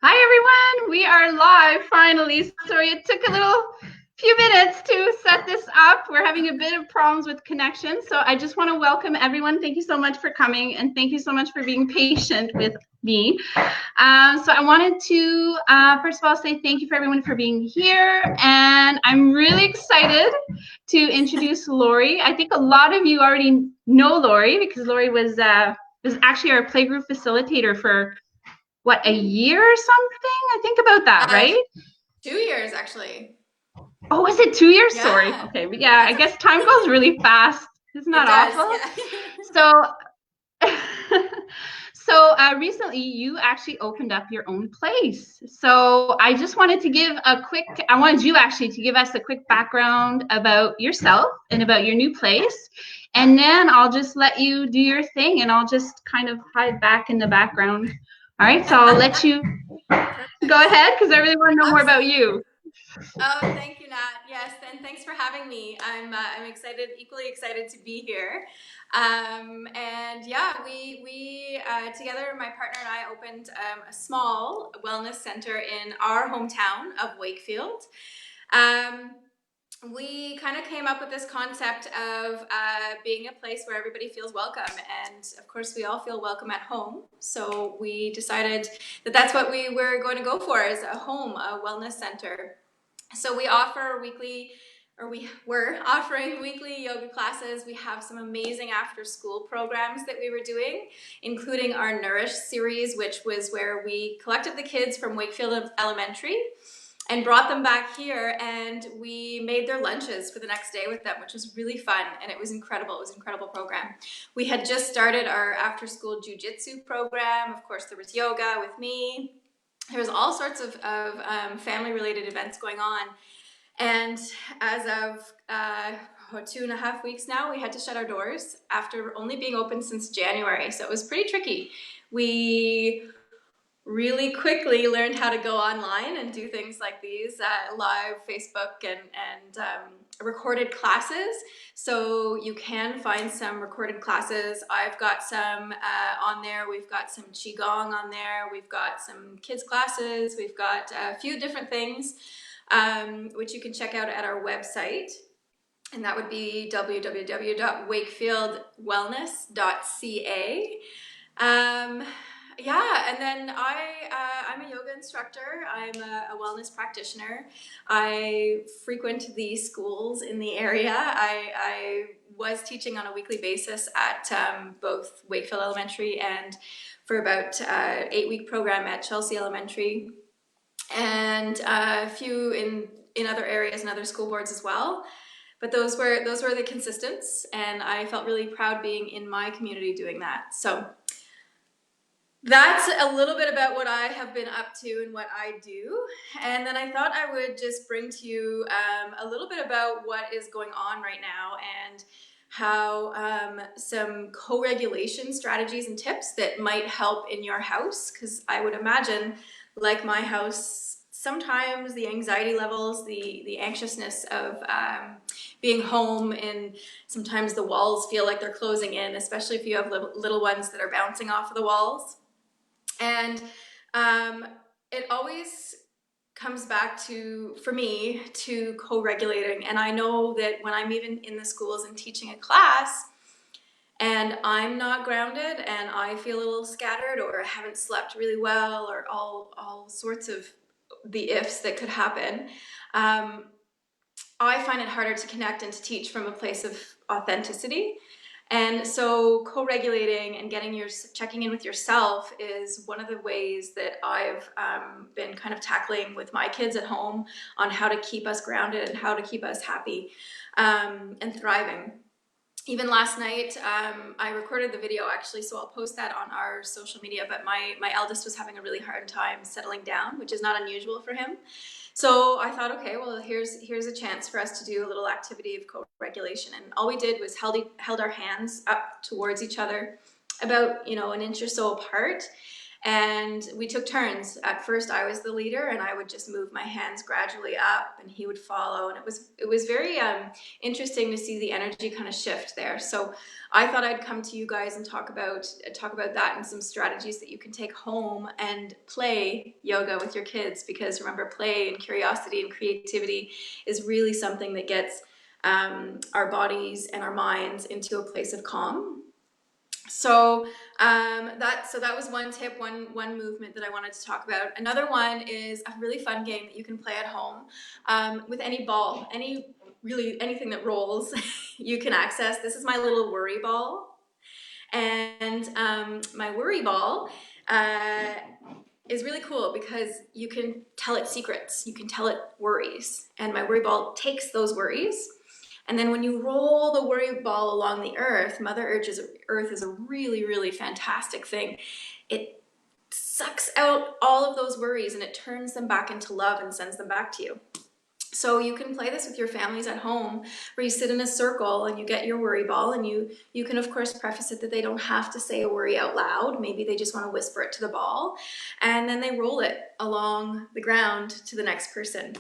Hi everyone, we are live finally. Sorry, it took a few minutes to set this up. We're having a bit of problems with connection. So I just want to welcome everyone. Thank you so much for coming and thank you so much for being patient with me. So I wanted to, first of all, say thank you for everyone for being here. And I'm really excited to introduce Lori. I think a lot of you already know Lori because Lori was actually our playgroup facilitator for a year or something? I think about that, right? 2 years actually. Oh, was it 2 years? Sorry. Yeah. Okay, but No, yeah, I that's guess okay. time goes really fast. Isn't It that does, awful? yeah. So, so recently you actually opened up your own place. So I just wanted to give I wanted you actually to give us a quick background about yourself and about your new place. And then I'll just let you do your thing and I'll just kind of hide back in the background. All right, so I'll let you go Perfect. ahead because I really want to know more about Absolutely. you. Oh, thank you, Nat. Yes, and thanks for having me. I'm excited, equally excited to be here. And yeah, we together, my partner and I opened a small wellness center in our hometown of Wakefield. Um, we kind of came up with this concept of being a place where everybody feels welcome. And of course, we all feel welcome at home. So we decided that that's what we were going to go for, is a home, a wellness center. So we offer weekly, or we were offering weekly yoga classes. We have some amazing after school programs that we were doing, including our Nourish series, which was where we collected the kids from Wakefield Elementary and brought them back here, and we made their lunches for the next day with them, which was really fun, and it was incredible. It was an incredible program. We had just started our after school jiu-jitsu program. Of course, there was yoga with me. There was all sorts of family related events going on. And as of 2.5 weeks now, we had to shut our doors after only being open since January. So it was pretty tricky. We really quickly learned how to go online and do things like these live Facebook and recorded classes. So you can find some recorded classes. I've got some on there. We've got some Qigong on there. We've got some kids classes. We've got a few different things which you can check out at our website. And that would be www.wakefieldwellness.ca. Yeah, and then I'm a yoga instructor. I'm a wellness practitioner. I frequent the schools in the area. I was teaching on a weekly basis at both Wakefield Elementary and for about 8-week program at Chelsea Elementary, and a few in other areas and other school boards as well. But those were the consistents, and I felt really proud being in my community doing that. So that's a little bit about what I have been up to and what I do. And then I thought I would just bring to you a little bit about what is going on right now and how some co-regulation strategies and tips that might help in your house. Because I would imagine, like my house, sometimes the anxiety levels, the anxiousness of being home, and sometimes the walls feel like they're closing in, especially if you have little ones that are bouncing off of the walls. And it always comes back to, for me, to co-regulating. And I know that when I'm even in the schools and teaching a class and I'm not grounded and I feel a little scattered or haven't slept really well or all sorts of the ifs that could happen, I find it harder to connect and to teach from a place of authenticity. And so co-regulating and checking in with yourself is one of the ways that I've been kind of tackling with my kids at home on how to keep us grounded and how to keep us happy and thriving. Even last night, I recorded the video actually, so I'll post that on our social media, but my eldest was having a really hard time settling down, which is not unusual for him. So I thought, okay, well, here's a chance for us to do a little activity of co-regulation. And all we did was held our hands up towards each other about, an inch or so apart. And we took turns. At first I was the leader, and I would just move my hands gradually up and he would follow. And it was very interesting to see the energy kind of shift there. So I thought I'd come to you guys and talk about that and some strategies that you can take home and play yoga with your kids, because remember, play and curiosity and creativity is really something that gets our bodies and our minds into a place of calm. So that was one tip, one movement that I wanted to talk about. Another one is a really fun game that you can play at home with any ball, anything that rolls. You can access. This is my little worry ball, and my worry ball is really cool because you can tell it secrets. You can tell it worries, and my worry ball takes those worries. And then when you roll the worry ball along the earth, Mother Earth is a really, really fantastic thing. It sucks out all of those worries and it turns them back into love and sends them back to you. So you can play this with your families at home, where you sit in a circle and you get your worry ball, and you can of course preface it that they don't have to say a worry out loud. Maybe they just want to whisper it to the ball, and then they roll it along the ground to the next person.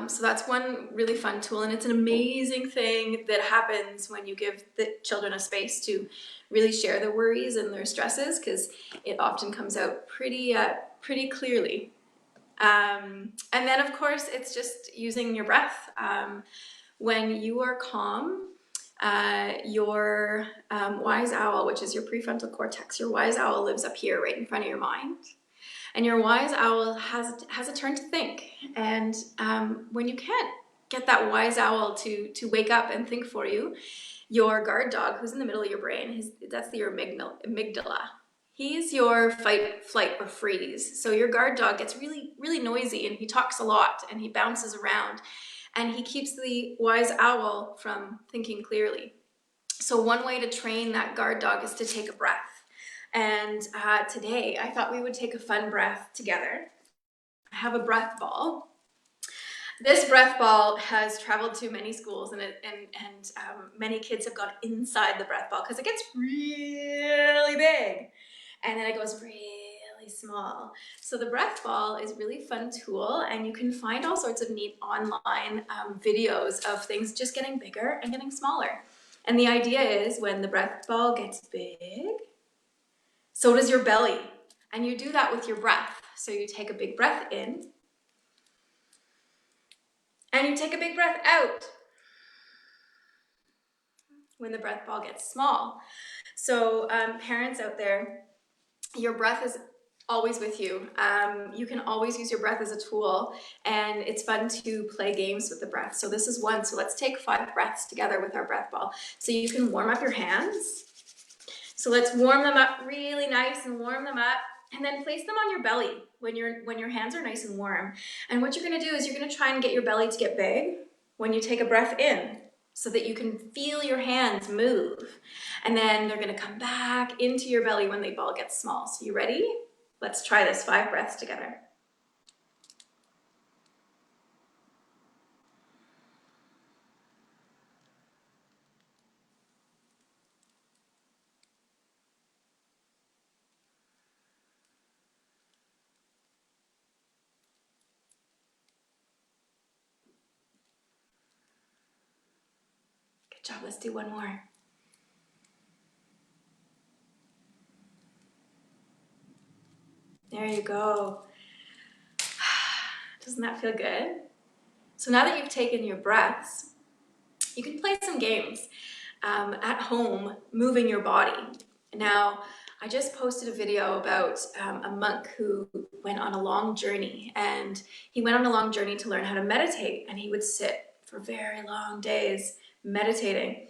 So that's one really fun tool, and it's an amazing thing that happens when you give the children a space to really share their worries and their stresses, because it often comes out pretty clearly. And then of course it's just using your breath. When you are calm, your wise owl, which is your prefrontal cortex, your wise owl lives up here right in front of your mind. And your wise owl has a turn to think. And when you can't get that wise owl to wake up and think for you, your guard dog, who's in the middle of your brain, that's your amygdala. He's your fight, flight, or freeze. So your guard dog gets really, really noisy, and he talks a lot and he bounces around, and he keeps the wise owl from thinking clearly. So one way to train that guard dog is to take a breath. And today I thought we would take a fun breath together. I have a breath ball. This breath ball has traveled to many schools, and many kids have gone inside the breath ball because it gets really big and then it goes really small. So the breath ball is a really fun tool, and you can find all sorts of neat online videos of things just getting bigger and getting smaller. And the idea is, when the breath ball gets big, so does your belly. And you do that with your breath. So you take a big breath in, and you take a big breath out when the breath ball gets small. So parents out there, your breath is always with you. You can always use your breath as a tool, and it's fun to play games with the breath. So this is one. So let's take 5 breaths together with our breath ball. So you can warm up your hands. So let's warm them up really nice and warm them up, and then place them on your belly when your hands are nice and warm. And what you're gonna do is you're gonna try and get your belly to get big when you take a breath in, so that you can feel your hands move. And then they're gonna come back into your belly when the ball gets small. So you ready? Let's try this 5 breaths together. Good job, let's do one more. There you go. Doesn't that feel good? So now that you've taken your breaths, you can play some games at home, moving your body. Now, I just posted a video about a monk who went on a long journey, and he went on a long journey to learn how to meditate, and he would sit for very long days meditating.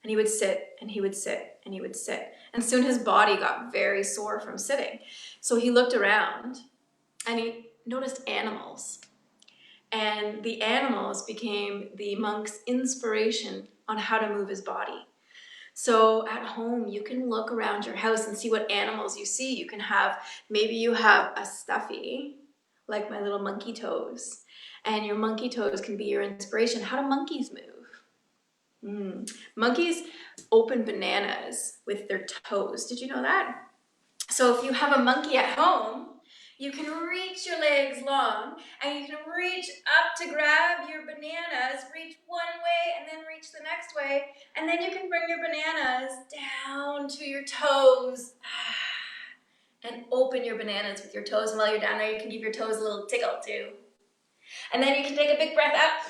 And he would sit, and he would sit, and he would sit. And soon his body got very sore from sitting. So he looked around and he noticed animals. And the animals became the monk's inspiration on how to move his body. So at home, you can look around your house and see what animals you see. You can have, maybe you have a stuffy, like my little monkey toes. And your monkey toes can be your inspiration. How do monkeys move? Monkeys open bananas with their toes. Did you know that? So if you have a monkey at home, you can reach your legs long and you can reach up to grab your bananas, reach one way and then reach the next way. And then you can bring your bananas down to your toes and open your bananas with your toes. And while you're down there, you can give your toes a little tickle too. And then you can take a big breath out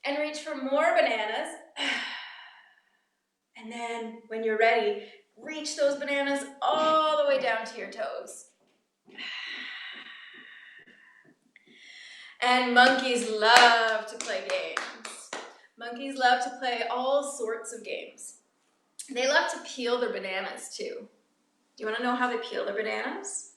and reach for more bananas. And then when you're ready, reach those bananas all the way down to your toes. And monkeys love to play games. Monkeys love to play all sorts of games. They love to peel their bananas too. Do you want to know how they peel their bananas?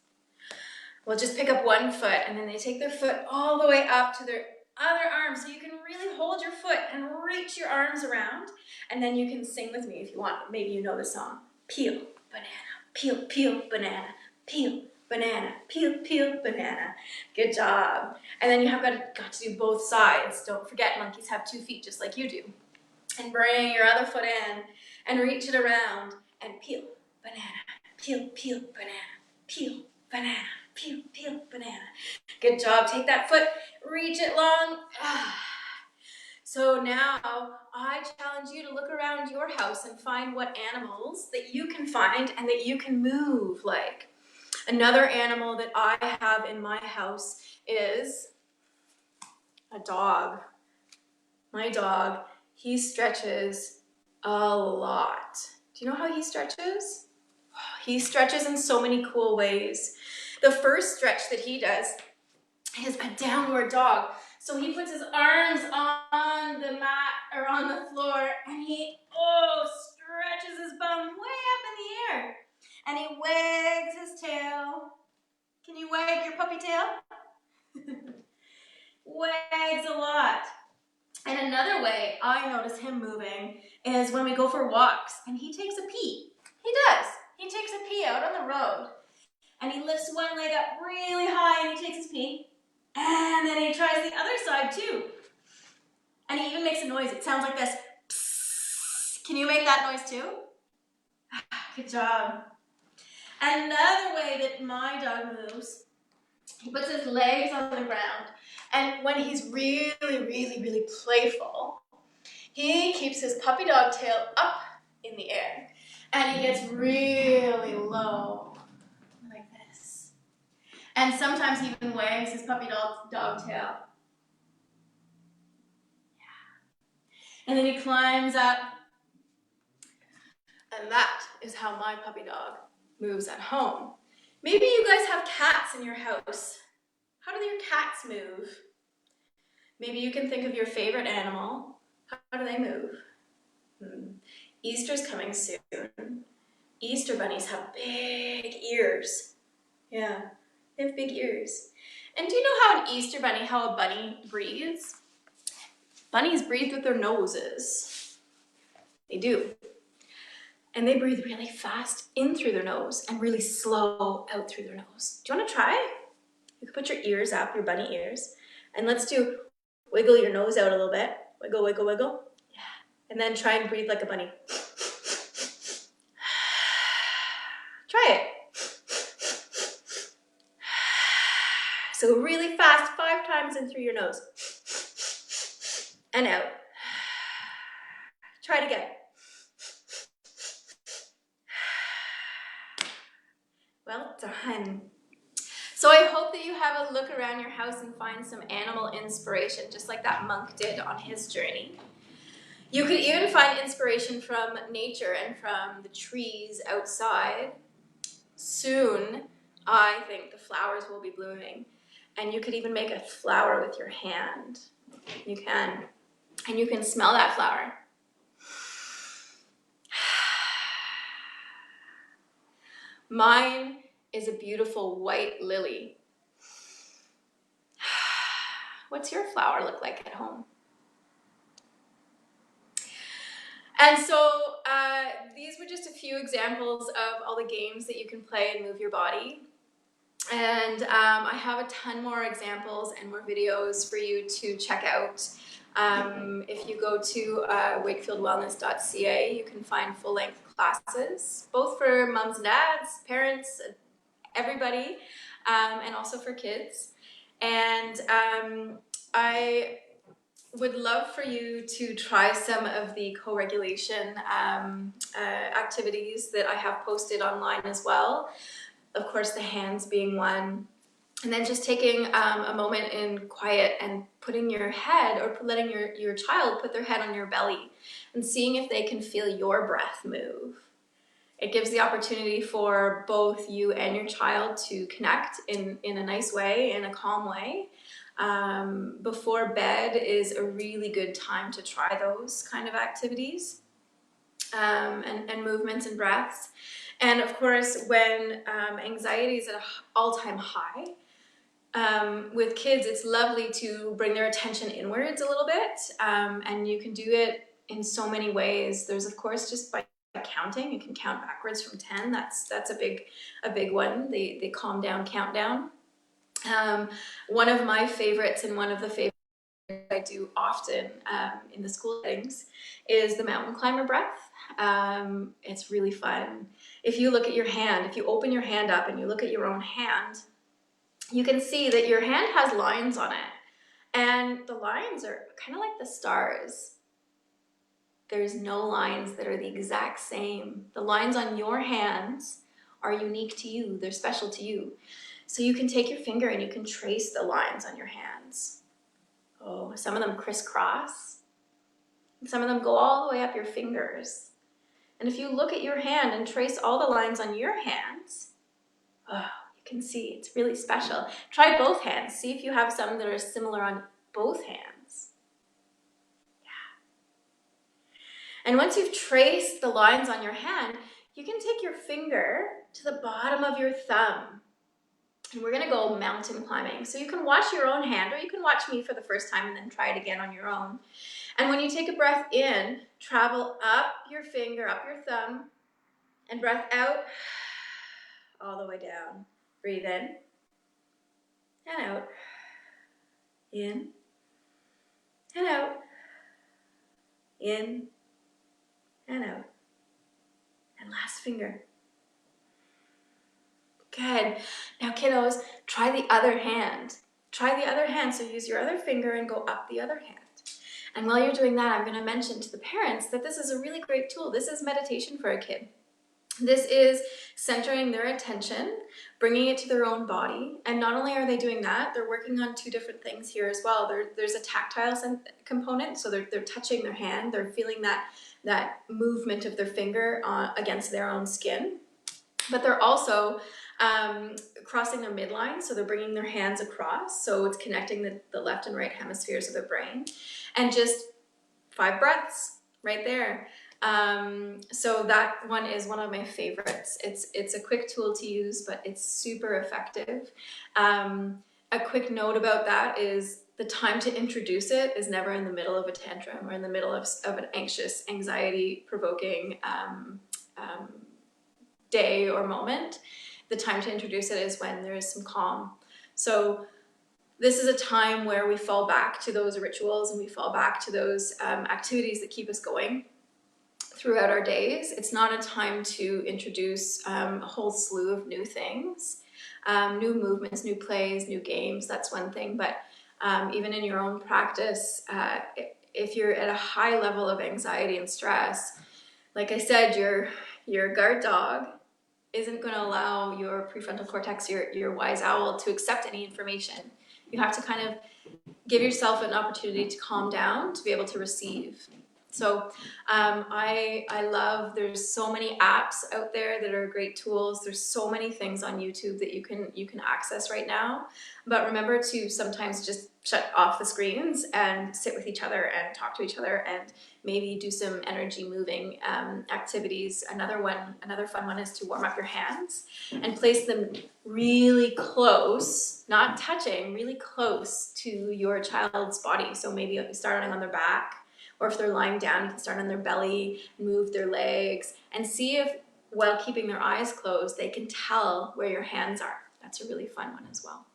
Well, just pick up one foot and then they take their foot all the way up to their other arm, so you can really hold your foot and reach your arms around, and then you can sing with me if you want. Maybe you know the song. Peel, banana, peel, peel, banana, peel, banana, peel, peel, banana. Good job. And then you have got to do both sides. Don't forget, monkeys have 2 feet just like you do. And bring your other foot in and reach it around and peel, banana, peel, peel, banana, peel, banana, peel, peel, banana. Good job. Take that foot, reach it long. So now I challenge you to look around your house and find what animals that you can find and that you can move like. Another animal that I have in my house is a dog. My dog, he stretches a lot. Do you know how he stretches? He stretches in so many cool ways. The first stretch that he does is a downward dog. So he puts his arms on the mat or on the floor and he stretches his bum way up in the air. And he wags his tail. Can you wag your puppy tail? Wags a lot. And another way I notice him moving is when we go for walks and he takes a pee. He does. He takes a pee out on the road. And he lifts one leg up really high and he takes his pee. And then he tries the other side too. And he even makes a noise. It sounds like this. Psst. Can you make that noise too? Good job. Another way that my dog moves, he puts his legs on the ground. And when he's really, really, really playful, he keeps his puppy dog tail up in the air. And he gets really low, like this. And sometimes he even wags his puppy dog tail. Yeah. And then he climbs up. And that is how my puppy dog moves at home. Maybe you guys have cats in your house. How do your cats move? Maybe you can think of your favorite animal. How do they move? Easter's coming soon. Easter bunnies have big ears. Yeah, they have big ears. And do you know how a bunny breathes? Bunnies breathe with their noses. They do. And they breathe really fast in through their nose and really slow out through their nose. Do you want to try? You can put your ears up, your bunny ears, and let's do wiggle your nose out a little bit. Wiggle, wiggle, wiggle. Yeah. And then try and breathe like a bunny. Try it. So really fast, 5 times in through your nose. And out. Try it again. Well done. So I hope that you have a look around your house and find some animal inspiration, just like that monk did on his journey. You could even find inspiration from nature and from the trees outside. Soon, I think the flowers will be blooming. And you could even make a flower with your hand. You can. And you can smell that flower. Mine is a beautiful white lily. What's your flower look like at home? And so these were just a few examples of all the games that you can play and move your body. And I have a ton more examples and more videos for you to check out. If you go to wakefieldwellness.ca, you can find full-length classes, both for moms and dads, parents, everybody, and also for kids. And I would love for you to try some of the co-regulation activities that I have posted online as well. Of course, the hands being one. And then just taking a moment in quiet and putting your head, or letting your child put their head on your belly and seeing if they can feel your breath move. It gives the opportunity for both you and your child to connect in a nice way, in a calm way. Before bed is a really good time to try those kind of activities, and movements and breaths. And of course, when anxiety is at an all-time high, with kids, it's lovely to bring their attention inwards a little bit, and you can do it in so many ways. There's, of course, just by counting. You can count backwards from 10. That's a big one. The calm down countdown. One of my favorites, and one of the favorites I do often in the school settings, is the mountain climber breath. It's really fun. If you look at your hand, if you open your hand up and you look at your own hand, you can see that your hand has lines on it. And the lines are kind of like the stars. There's no lines that are the exact same. The lines on your hands are unique to you. They're special to you. So you can take your finger and you can trace the lines on your hands. Oh, some of them crisscross. Some of them go all the way up your fingers. And if you look at your hand and trace all the lines on your hands, oh, you can see it's really special. Try both hands. See if you have some that are similar on both hands. And once you've traced the lines on your hand, you can take your finger to the bottom of your thumb. And we're gonna go mountain climbing. So you can watch your own hand, or you can watch me for the first time and then try it again on your own. And when you take a breath in, travel up your finger, up your thumb, and breath out all the way down. Breathe in and out. In and out. In and out. And last finger. Good. Now, kiddos, try the other hand. Try the other hand. So use your other finger and go up the other hand. And while you're doing that, I'm going to mention to the parents that this is a really great tool. This is meditation for a kid. This is centering their attention, bringing it to their own body. And not only are they doing that, they're working on two different things here as well. There's a tactile component. So they're touching their hand. They're feeling that movement of their finger against their own skin. But they're also crossing their midline, so they're bringing their hands across, so it's connecting the left and right hemispheres of their brain. And just 5 breaths right there. So that one is one of my favorites. It's a quick tool to use, but it's super effective. A quick note about that is the time to introduce it is never in the middle of a tantrum or in the middle of an anxious, anxiety-provoking day or moment. The time to introduce it is when there is some calm. So this is a time where we fall back to those rituals and we fall back to those activities that keep us going throughout our days. It's not a time to introduce a whole slew of new things, new movements, new plays, new games. That's one thing. But even in your own practice, if you're at a high level of anxiety and stress, like I said, your guard dog isn't going to allow your prefrontal cortex, your wise owl, to accept any information. You have to kind of give yourself an opportunity to calm down to be able to receive. So I love, there's so many apps out there that are great tools. There's so many things on YouTube that you can access right now. But remember to sometimes just shut off the screens and sit with each other and talk to each other and maybe do some energy moving activities. Another fun one is to warm up your hands and place them really close, not touching, really close to your child's body. So maybe starting on their back, or if they're lying down, you can start on their belly, move their legs, and see if, while keeping their eyes closed, they can tell where your hands are. That's a really fun one as well.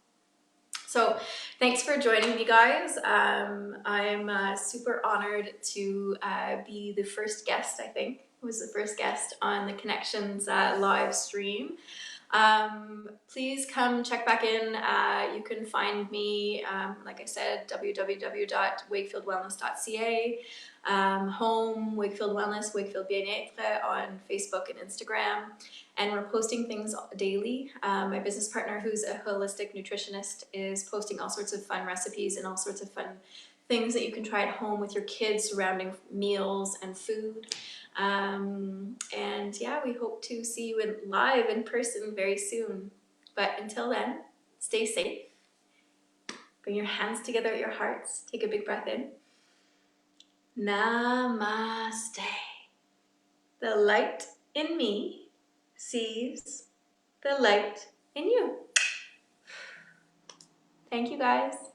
So thanks for joining me, guys. I'm super honored to be the first guest, I think, who was the first guest on the Connections live stream. Please come check back in. You can find me, like I said, www.wakefieldwellness.ca, home, Wakefield Wellness, Wakefield Bien-Être on Facebook and Instagram. And we're posting things daily. My business partner, who's a holistic nutritionist, is posting all sorts of fun recipes and all sorts of fun things that you can try at home with your kids surrounding meals and food. And yeah, we hope to see you live in person very soon. But until then, stay safe. Bring your hands together at your hearts. Take a big breath in. Namaste. The light in me sees the light in you. Thank you, guys.